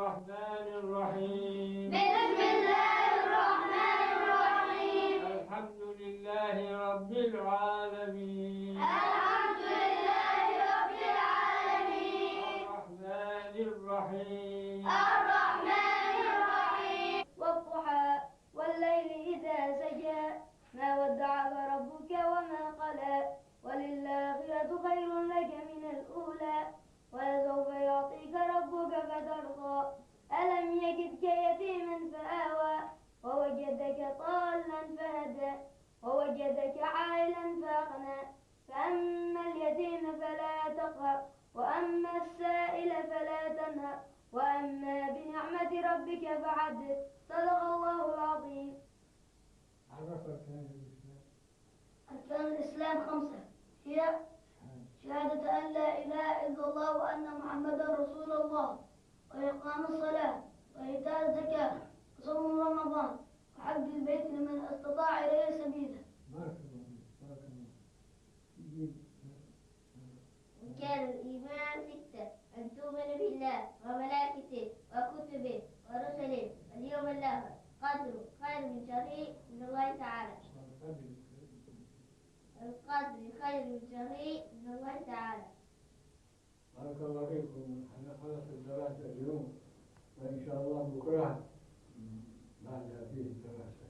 الرحمن الرحيم. بسم الله الرحمن الرحيم. الحمد لله رب العالمين. الحمد لله رب العالمين. الرحمن الرحيم. الرحمن الرحيم. والضحى والليل إذا سجى ما ودعك ربك وما قلى وللآخرة خير لك من الأولى ولسوف يعطيك ربك فترضى ألم يجدك يتيما فآوى ووجدك ضالا فهدى ووجدك عائلا فأغنى فأما اليتيم فلا تقهر وأما السائل فلا تنهر وأما بنعمة ربك فحدث. صدق الله العظيم. عرف أركان الإسلام. أركان الإسلام 5 هي شهادة أن لا إله إلا الله وأن محمدا رسول الله وإقام الصلاة وإيتاء الزكاة وصوم رمضان وحج البيت لمن استطاع إليه سبيلا. بارك الله فيك. بارك الله. كان الإيمان 6 أن تؤمن بالله وملائكته وكتبه ورسله واليوم الآخر قدر خير من شر من الله تعالى. القدر خير من شر من الله تعالى. بارك الله فيكم. احنا خلص الدراسة اليوم وإن شاء الله بكرة بعد هذه الدراسة.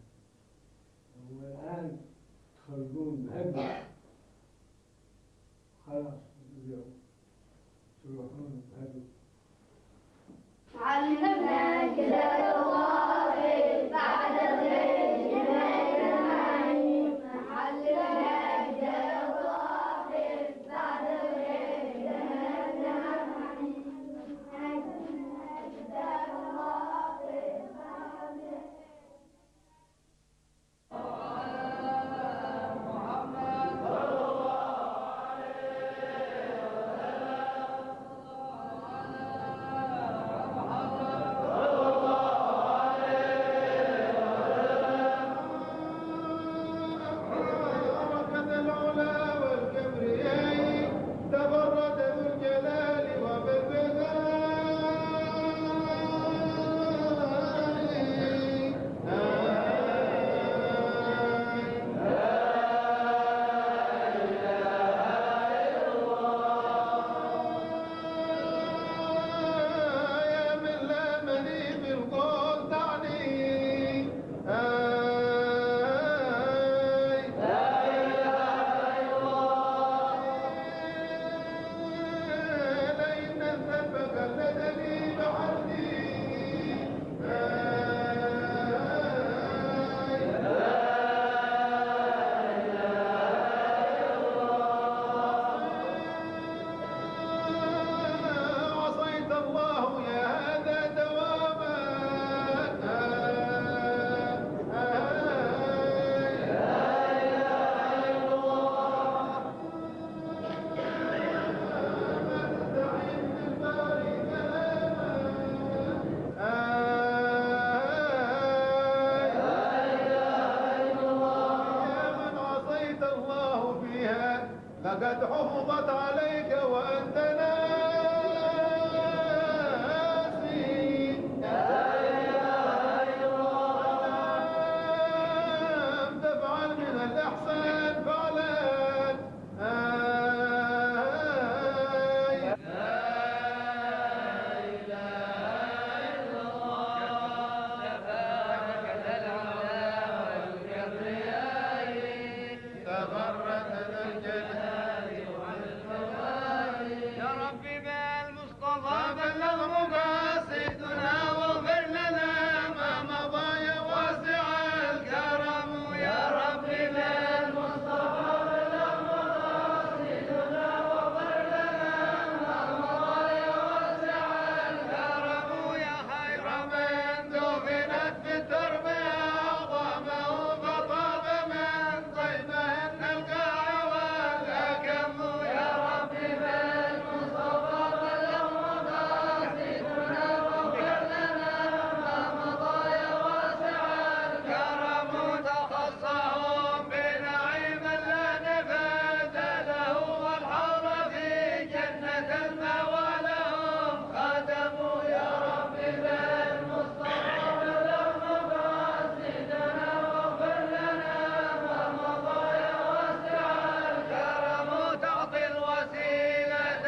والآن تخرجون بهدى. خلاص اليوم تروحون بهدى. علمنا جلال الله بعد الغيب المعين. علمنا جلال الله بعد الغيب المعين. علمنا جلال الله بعد لقد